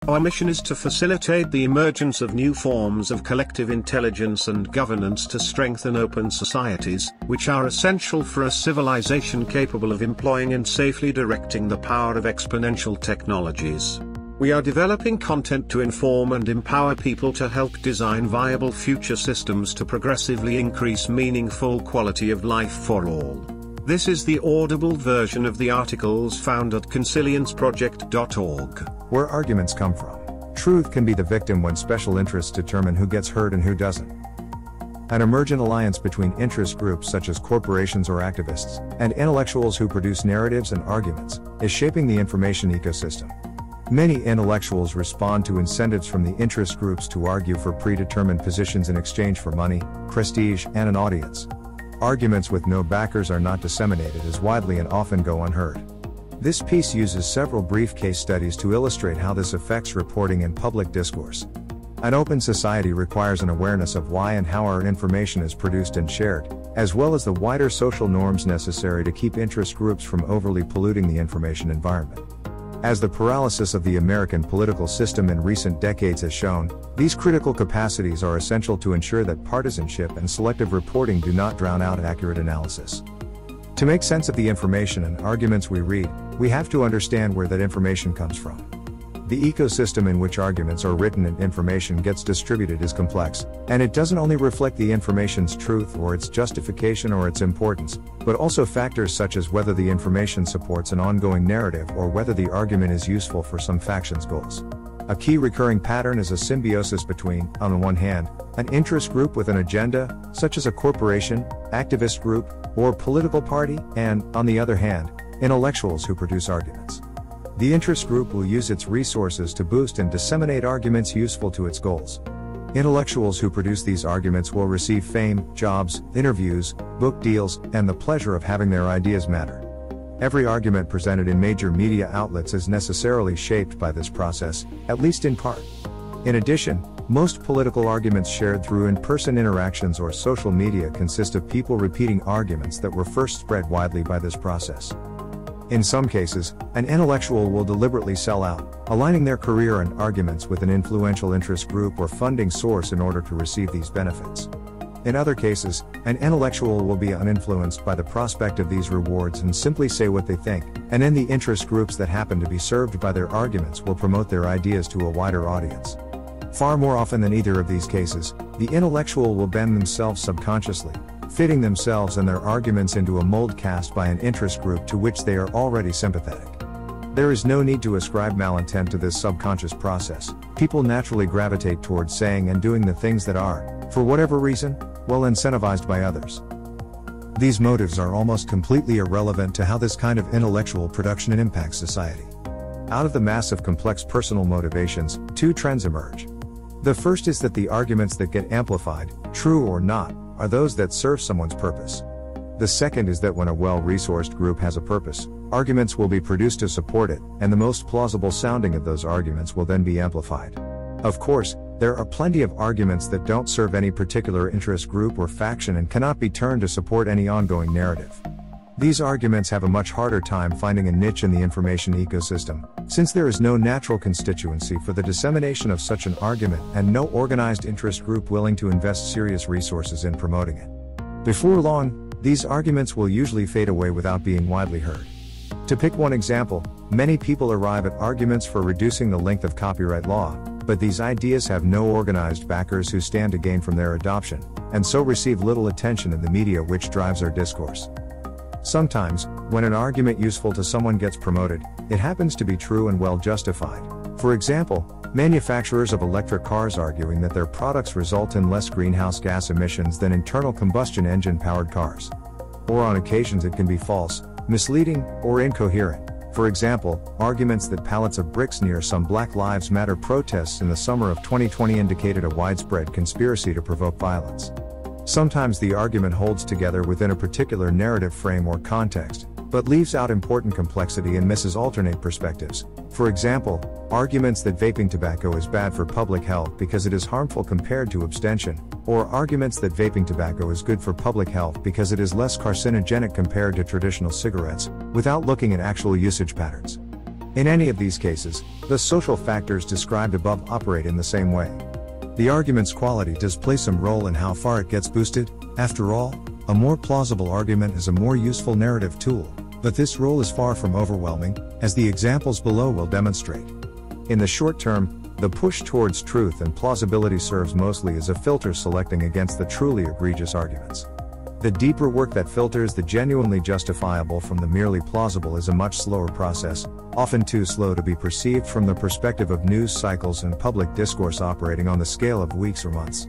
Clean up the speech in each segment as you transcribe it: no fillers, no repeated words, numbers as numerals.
Our mission is to facilitate the emergence of new forms of collective intelligence and governance to strengthen open societies, which are essential for a civilization capable of employing and safely directing the power of exponential technologies. We are developing content to inform and empower people to help design viable future systems to progressively increase meaningful quality of life for all. This is the audible version of the articles found at consilienceproject.org. Where arguments come from. Truth can be the victim when special interests determine who gets heard and who doesn't. An emergent alliance between interest groups such as corporations or activists, and intellectuals who produce narratives and arguments, is shaping the information ecosystem. Many intellectuals respond to incentives from the interest groups to argue for predetermined positions in exchange for money, prestige, and an audience. Arguments with no backers are not disseminated as widely and often go unheard. This piece uses several brief case studies to illustrate how this affects reporting and public discourse. An open society requires an awareness of why and how our information is produced and shared, as well as the wider social norms necessary to keep interest groups from overly polluting the information environment. As the paralysis of the American political system in recent decades has shown, these critical capacities are essential to ensure that partisanship and selective reporting do not drown out accurate analysis. To make sense of the information and arguments we read, we have to understand where that information comes from. The ecosystem in which arguments are written and information gets distributed is complex, and it doesn't only reflect the information's truth or its justification or its importance, but also factors such as whether the information supports an ongoing narrative or whether the argument is useful for some faction's goals. A key recurring pattern is a symbiosis between, on the one hand, an interest group with an agenda, such as a corporation, activist group, or political party, and, on the other hand, intellectuals who produce arguments. The interest group will use its resources to boost and disseminate arguments useful to its goals. Intellectuals who produce these arguments will receive fame, jobs, interviews, book deals, and the pleasure of having their ideas matter. Every argument presented in major media outlets is necessarily shaped by this process, at least in part. In addition, most political arguments shared through in-person interactions or social media consist of people repeating arguments that were first spread widely by this process. In some cases, an intellectual will deliberately sell out, aligning their career and arguments with an influential interest group or funding source in order to receive these benefits. In other cases, an intellectual will be uninfluenced by the prospect of these rewards and simply say what they think, and then the interest groups that happen to be served by their arguments will promote their ideas to a wider audience. Far more often than either of these cases, the intellectual will bend themselves subconsciously, fitting themselves and their arguments into a mold cast by an interest group to which they are already sympathetic. There is no need to ascribe malintent to this subconscious process. People naturally gravitate towards saying and doing the things that are, for whatever reason, well incentivized by others. These motives are almost completely irrelevant to how this kind of intellectual production impacts society. Out of the mass of complex personal motivations, two trends emerge. The first is that the arguments that get amplified, true or not, are those that serve someone's purpose. The second is that when a well-resourced group has a purpose, arguments will be produced to support it, and the most plausible sounding of those arguments will then be amplified. Of course, there are plenty of arguments that don't serve any particular interest group or faction and cannot be turned to support any ongoing narrative. These arguments have a much harder time finding a niche in the information ecosystem, since there is no natural constituency for the dissemination of such an argument and no organized interest group willing to invest serious resources in promoting it. Before long, these arguments will usually fade away without being widely heard. To pick one example, many people arrive at arguments for reducing the length of copyright law, but these ideas have no organized backers who stand to gain from their adoption, and so receive little attention in the media, which drives our discourse. Sometimes, when an argument useful to someone gets promoted, it happens to be true and well justified. For example, manufacturers of electric cars arguing that their products result in less greenhouse gas emissions than internal combustion engine-powered cars. Or on occasions it can be false, misleading, or incoherent. For example, arguments that pallets of bricks near some Black Lives Matter protests in the summer of 2020 indicated a widespread conspiracy to provoke violence. Sometimes the argument holds together within a particular narrative frame or context, but leaves out important complexity and misses alternate perspectives. For example, arguments that vaping tobacco is bad for public health because it is harmful compared to abstention, or arguments that vaping tobacco is good for public health because it is less carcinogenic compared to traditional cigarettes, without looking at actual usage patterns. In any of these cases, the social factors described above operate in the same way. The argument's quality does play some role in how far it gets boosted. After all, a more plausible argument is a more useful narrative tool, but this role is far from overwhelming, as the examples below will demonstrate. In the short term, the push towards truth and plausibility serves mostly as a filter selecting against the truly egregious arguments. The deeper work that filters the genuinely justifiable from the merely plausible is a much slower process, often too slow to be perceived from the perspective of news cycles and public discourse operating on the scale of weeks or months.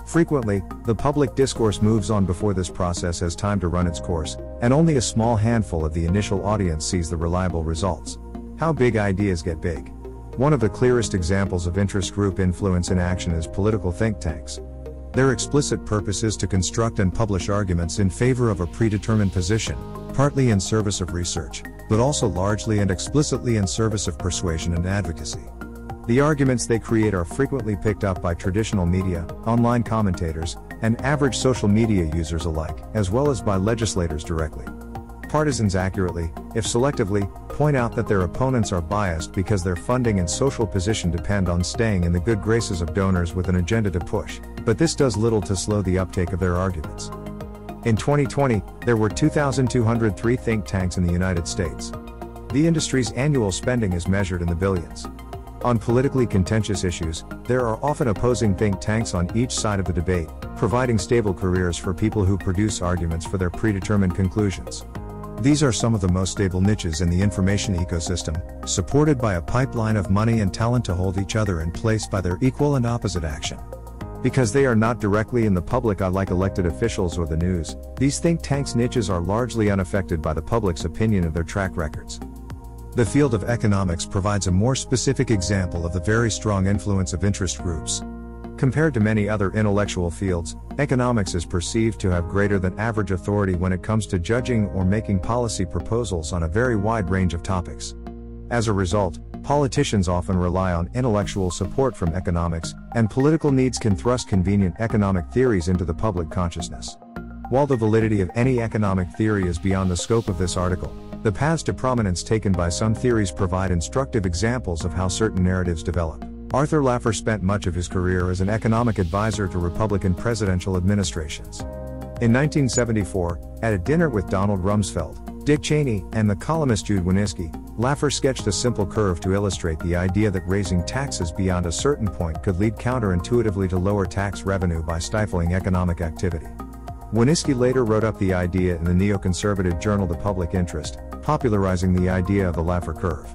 Frequently, the public discourse moves on before this process has time to run its course, and only a small handful of the initial audience sees the reliable results. How big ideas get big. One of the clearest examples of interest group influence in action is political think tanks. Their explicit purpose is to construct and publish arguments in favor of a predetermined position, partly in service of research, but also largely and explicitly in service of persuasion and advocacy. The arguments they create are frequently picked up by traditional media, online commentators, and average social media users alike, as well as by legislators directly. Partisans accurately, if selectively, point out that their opponents are biased because their funding and social position depend on staying in the good graces of donors with an agenda to push, but this does little to slow the uptake of their arguments. In 2020, there were 2,203 think tanks in the United States. The industry's annual spending is measured in the billions. On politically contentious issues, there are often opposing think tanks on each side of the debate, providing stable careers for people who produce arguments for their predetermined conclusions. These are some of the most stable niches in the information ecosystem, supported by a pipeline of money and talent to hold each other in place by their equal and opposite action. Because they are not directly in the public eye like elected officials or the news, these think tanks' niches are largely unaffected by the public's opinion of their track records. The field of economics provides a more specific example of the very strong influence of interest groups. Compared to many other intellectual fields, economics is perceived to have greater than average authority when it comes to judging or making policy proposals on a very wide range of topics. As a result, politicians often rely on intellectual support from economics, and political needs can thrust convenient economic theories into the public consciousness. While the validity of any economic theory is beyond the scope of this article, the paths to prominence taken by some theories provide instructive examples of how certain narratives develop. Arthur Laffer spent much of his career as an economic advisor to Republican presidential administrations. In 1974, at a dinner with Donald Rumsfeld, Dick Cheney, and the columnist Jude Wanniski, Laffer sketched a simple curve to illustrate the idea that raising taxes beyond a certain point could lead counterintuitively to lower tax revenue by stifling economic activity. Wanniski later wrote up the idea in the neoconservative journal The Public Interest, popularizing the idea of the Laffer curve.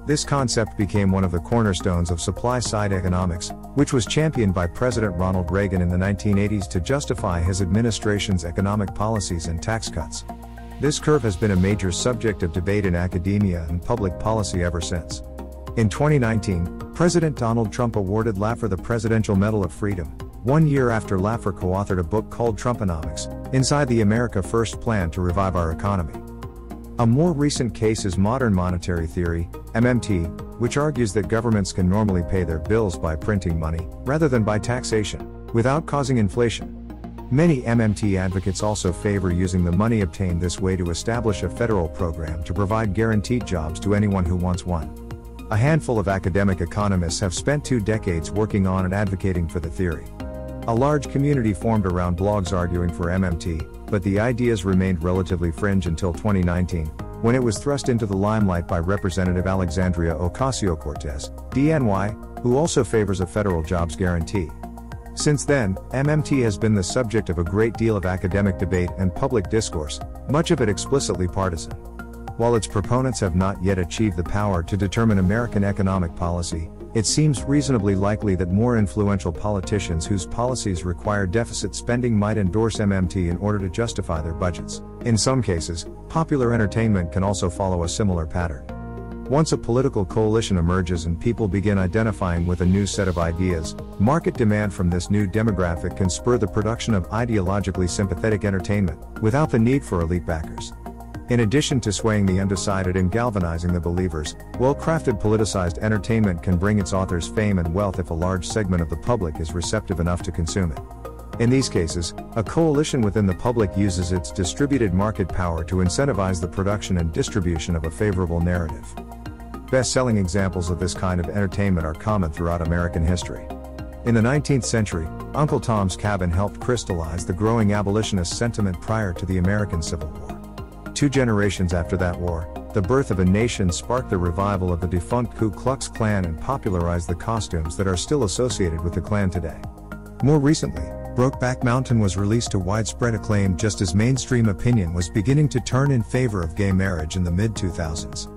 This concept became one of the cornerstones of supply-side economics, which was championed by President Ronald Reagan in the 1980s to justify his administration's economic policies and tax cuts. This curve has been a major subject of debate in academia and public policy ever since. In 2019, President Donald Trump awarded Laffer the Presidential Medal of Freedom, 1 year after Laffer co-authored a book called Trumponomics, Inside the America First Plan to Revive Our Economy. A more recent case is modern monetary theory, MMT, which argues that governments can normally pay their bills by printing money, rather than by taxation, without causing inflation. Many MMT advocates also favor using the money obtained this way to establish a federal program to provide guaranteed jobs to anyone who wants one. A handful of academic economists have spent 2 decades working on and advocating for the theory. A large community formed around blogs arguing for MMT, but the ideas remained relatively fringe until 2019, when it was thrust into the limelight by Representative Alexandria Ocasio-Cortez, DNY, who also favors a federal jobs guarantee. Since then, MMT has been the subject of a great deal of academic debate and public discourse, much of it explicitly partisan. While its proponents have not yet achieved the power to determine American economic policy, it seems reasonably likely that more influential politicians whose policies require deficit spending might endorse MMT in order to justify their budgets. In some cases, popular entertainment can also follow a similar pattern. Once a political coalition emerges and people begin identifying with a new set of ideas, market demand from this new demographic can spur the production of ideologically sympathetic entertainment, without the need for elite backers. In addition to swaying the undecided and galvanizing the believers, well-crafted politicized entertainment can bring its authors fame and wealth if a large segment of the public is receptive enough to consume it. In these cases, a coalition within the public uses its distributed market power to incentivize the production and distribution of a favorable narrative. Best-selling examples of this kind of entertainment are common throughout American history. In the 19th century, Uncle Tom's Cabin helped crystallize the growing abolitionist sentiment prior to the American Civil War. 2 generations after that war, The Birth of a Nation sparked the revival of the defunct Ku Klux Klan and popularized the costumes that are still associated with the Klan today. More recently, Brokeback Mountain was released to widespread acclaim just as mainstream opinion was beginning to turn in favor of gay marriage in the mid-2000s.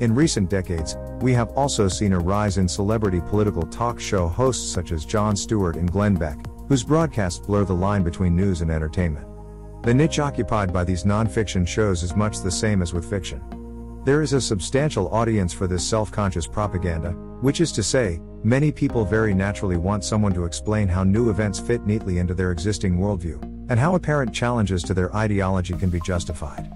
In recent decades, we have also seen a rise in celebrity political talk show hosts such as Jon Stewart and Glenn Beck, whose broadcasts blur the line between news and entertainment. The niche occupied by these non-fiction shows is much the same as with fiction. There is a substantial audience for this self-conscious propaganda, which is to say, many people very naturally want someone to explain how new events fit neatly into their existing worldview, and how apparent challenges to their ideology can be justified.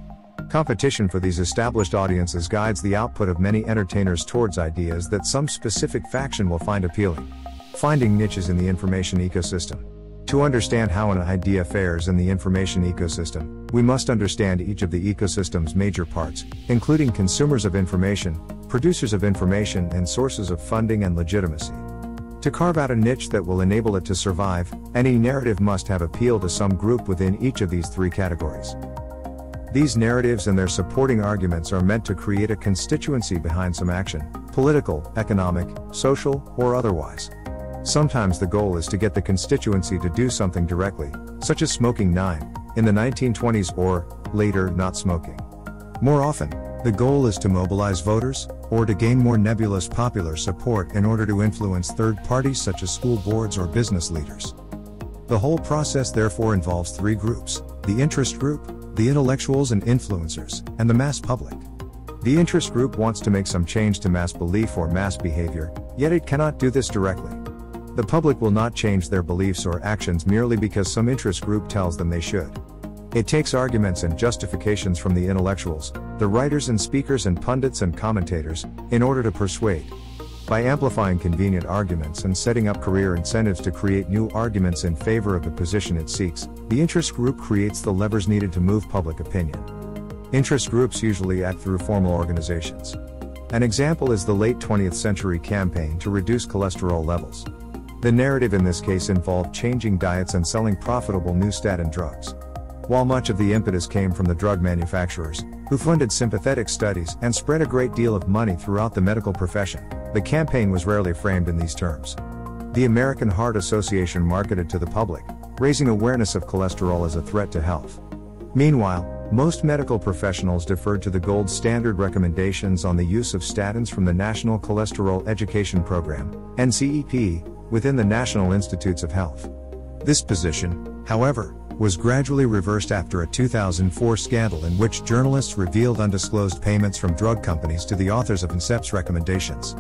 Competition for these established audiences guides the output of many entertainers towards ideas that some specific faction will find appealing. Finding niches in the information ecosystem. To understand how an idea fares in the information ecosystem, we must understand each of the ecosystem's major parts, including consumers of information, producers of information, and sources of funding and legitimacy. To carve out a niche that will enable it to survive, any narrative must have appeal to some group within each of these 3 categories. These narratives and their supporting arguments are meant to create a constituency behind some action, political, economic, social, or otherwise. Sometimes the goal is to get the constituency to do something directly, such as smoking 9, in the 1920s, or, later, not smoking. More often, the goal is to mobilize voters, or to gain more nebulous popular support in order to influence third parties such as school boards or business leaders. The whole process therefore involves 3 groups: the interest group, the intellectuals and influencers, and the mass public. The interest group wants to make some change to mass belief or mass behavior, yet it cannot do this directly. The public will not change their beliefs or actions merely because some interest group tells them they should. It takes arguments and justifications from the intellectuals, the writers and speakers and pundits and commentators, in order to persuade. By amplifying convenient arguments and setting up career incentives to create new arguments in favor of the position it seeks, the interest group creates the levers needed to move public opinion. Interest groups usually act through formal organizations. An example is the late 20th century campaign to reduce cholesterol levels. The narrative in this case involved changing diets and selling profitable new statin drugs. While much of the impetus came from the drug manufacturers, who funded sympathetic studies and spread a great deal of money throughout the medical profession, the campaign was rarely framed in these terms. The American Heart Association marketed to the public, raising awareness of cholesterol as a threat to health. Meanwhile, most medical professionals deferred to the gold standard recommendations on the use of statins from the National Cholesterol Education Program, NCEP, within the National Institutes of Health. This position, however, was gradually reversed after a 2004 scandal in which journalists revealed undisclosed payments from drug companies to the authors of NCEP's recommendations.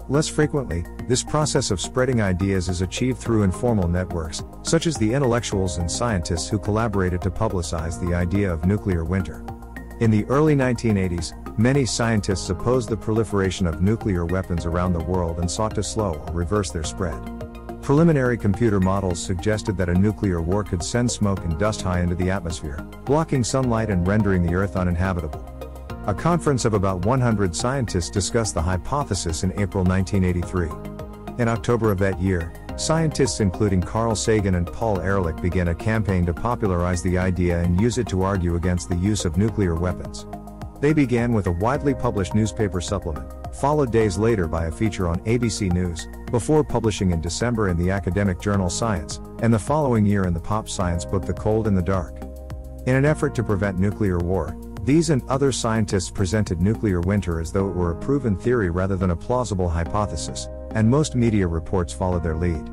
Less frequently, this process of spreading ideas is achieved through informal networks, such as the intellectuals and scientists who collaborated to publicize the idea of nuclear winter. In the early 1980s, many scientists opposed the proliferation of nuclear weapons around the world and sought to slow or reverse their spread. Preliminary computer models suggested that a nuclear war could send smoke and dust high into the atmosphere, blocking sunlight and rendering the Earth uninhabitable. A conference of about 100 scientists discussed the hypothesis in April 1983. In October of that year, scientists including Carl Sagan and Paul Ehrlich began a campaign to popularize the idea and use it to argue against the use of nuclear weapons. They began with a widely published newspaper supplement, followed days later by a feature on ABC News, before publishing in December in the academic journal Science, and the following year in the pop science book The Cold in the Dark. In an effort to prevent nuclear war, these and other scientists presented nuclear winter as though it were a proven theory rather than a plausible hypothesis, and most media reports followed their lead.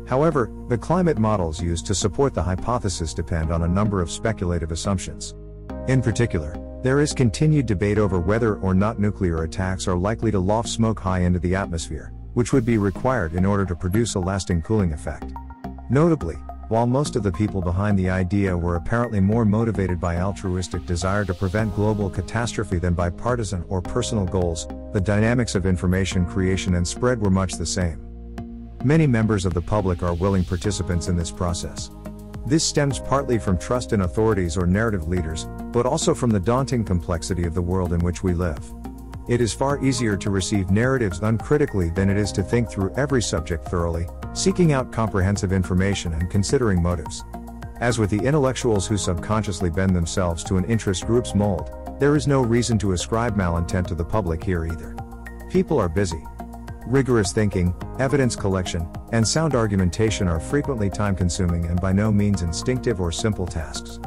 However, the climate models used to support the hypothesis depend on a number of speculative assumptions. In particular, there is continued debate over whether or not nuclear attacks are likely to loft smoke high into the atmosphere, which would be required in order to produce a lasting cooling effect. Notably, while most of the people behind the idea were apparently more motivated by altruistic desire to prevent global catastrophe than by partisan or personal goals, the dynamics of information creation and spread were much the same. Many members of the public are willing participants in this process. This stems partly from trust in authorities or narrative leaders, but also from the daunting complexity of the world in which we live. It is far easier to receive narratives uncritically than it is to think through every subject thoroughly, seeking out comprehensive information and considering motives. As with the intellectuals who subconsciously bend themselves to an interest group's mold, there is no reason to ascribe malintent to the public here either. People are busy. Rigorous thinking, evidence collection, and sound argumentation are frequently time-consuming and by no means instinctive or simple tasks.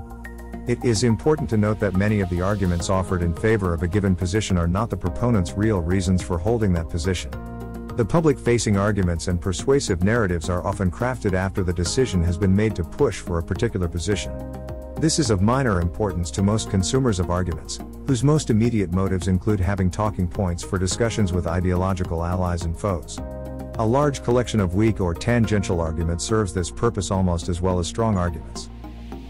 It is important to note that many of the arguments offered in favor of a given position are not the proponent's real reasons for holding that position. The public-facing arguments and persuasive narratives are often crafted after the decision has been made to push for a particular position. This is of minor importance to most consumers of arguments, whose most immediate motives include having talking points for discussions with ideological allies and foes. A large collection of weak or tangential arguments serves this purpose almost as well as strong arguments.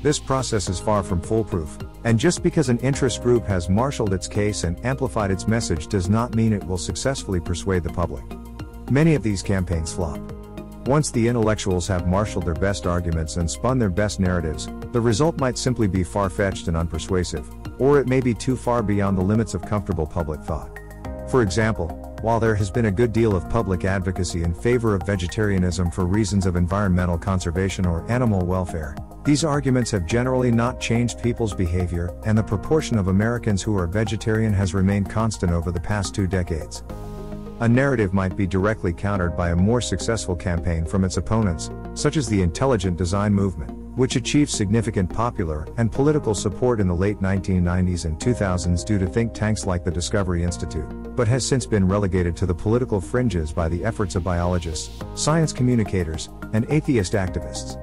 This process is far from foolproof, and just because an interest group has marshaled its case and amplified its message does not mean it will successfully persuade the public. Many of these campaigns flop. Once the intellectuals have marshaled their best arguments and spun their best narratives, the result might simply be far-fetched and unpersuasive, or it may be too far beyond the limits of comfortable public thought. For example, while there has been a good deal of public advocacy in favor of vegetarianism for reasons of environmental conservation or animal welfare, these arguments have generally not changed people's behavior, and the proportion of Americans who are vegetarian has remained constant over the past 2 decades. A narrative might be directly countered by a more successful campaign from its opponents, such as the intelligent design movement, which achieved significant popular and political support in the late 1990s and 2000s due to think tanks like the Discovery Institute, but has since been relegated to the political fringes by the efforts of biologists, science communicators, and atheist activists.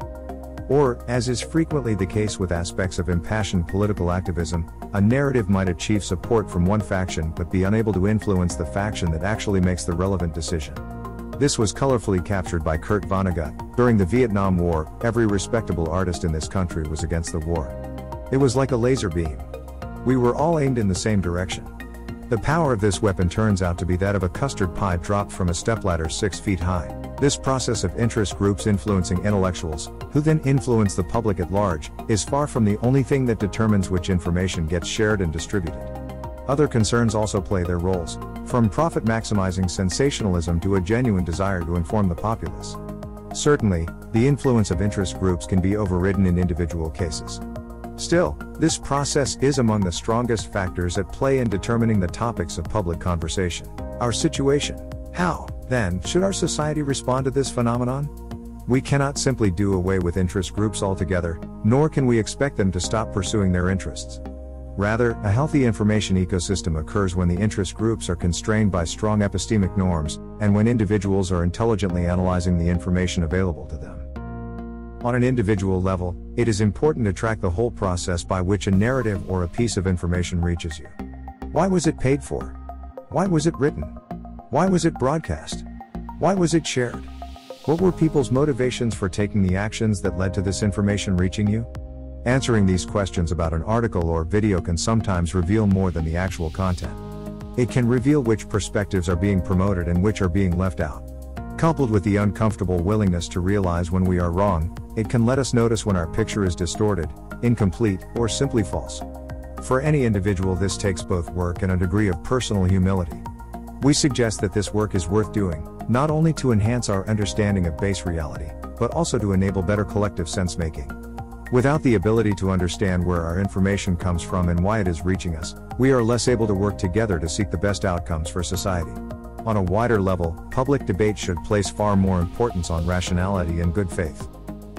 Or, as is frequently the case with aspects of impassioned political activism, a narrative might achieve support from one faction but be unable to influence the faction that actually makes the relevant decision. This was colorfully captured by Kurt Vonnegut. During the Vietnam War, every respectable artist in this country was against the war. It was like a laser beam. We were all aimed in the same direction. The power of this weapon turns out to be that of a custard pie dropped from a stepladder 6 feet high. This process of interest groups influencing intellectuals, who then influence the public at large, is far from the only thing that determines which information gets shared and distributed. Other concerns also play their roles, from profit-maximizing sensationalism to a genuine desire to inform the populace. Certainly, the influence of interest groups can be overridden in individual cases. Still, this process is among the strongest factors at play in determining the topics of public conversation. Our situation. How, then, should our society respond to this phenomenon? We cannot simply do away with interest groups altogether, nor can we expect them to stop pursuing their interests. Rather, a healthy information ecosystem occurs when the interest groups are constrained by strong epistemic norms, and when individuals are intelligently analyzing the information available to them. On an individual level, it is important to track the whole process by which a narrative or a piece of information reaches you. Why was it paid for? Why was it written? Why was it broadcast? Why was it shared? What were people's motivations for taking the actions that led to this information reaching you? Answering these questions about an article or video can sometimes reveal more than the actual content. It can reveal which perspectives are being promoted and which are being left out. Coupled with the uncomfortable willingness to realize when we are wrong, it can let us notice when our picture is distorted, incomplete, or simply false. For any individual, this takes both work and a degree of personal humility. We suggest that this work is worth doing, not only to enhance our understanding of base reality, but also to enable better collective sense-making. Without the ability to understand where our information comes from and why it is reaching us, we are less able to work together to seek the best outcomes for society. On a wider level, public debate should place far more importance on rationality and good faith.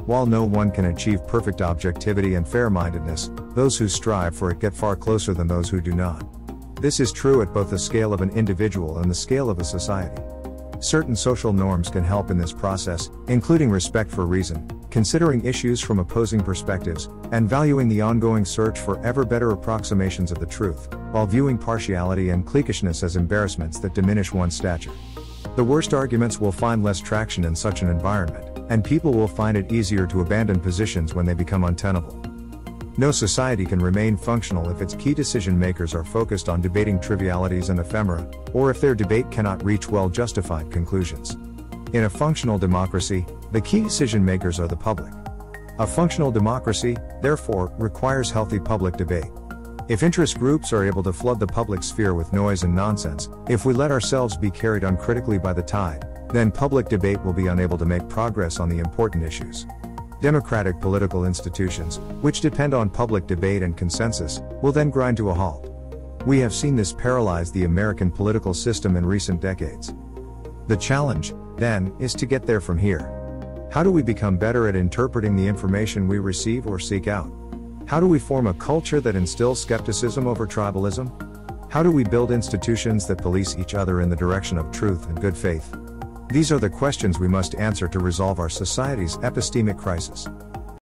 While no one can achieve perfect objectivity and fair-mindedness, those who strive for it get far closer than those who do not. This is true at both the scale of an individual and the scale of a society. Certain social norms can help in this process, including respect for reason, considering issues from opposing perspectives, and valuing the ongoing search for ever better approximations of the truth, while viewing partiality and cliquishness as embarrassments that diminish one's stature. The worst arguments will find less traction in such an environment, and people will find it easier to abandon positions when they become untenable. No society can remain functional if its key decision makers are focused on debating trivialities and ephemera, or if their debate cannot reach well-justified conclusions. In a functional democracy, the key decision makers are the public. A functional democracy, therefore, requires healthy public debate. If interest groups are able to flood the public sphere with noise and nonsense, if we let ourselves be carried uncritically by the tide, then public debate will be unable to make progress on the important issues. Democratic political institutions, which depend on public debate and consensus, will then grind to a halt. We have seen this paralyze the American political system in recent decades. The challenge, then, is to get there from here. How do we become better at interpreting the information we receive or seek out? How do we form a culture that instills skepticism over tribalism? How do we build institutions that police each other in the direction of truth and good faith? These are the questions we must answer to resolve our society's epistemic crisis.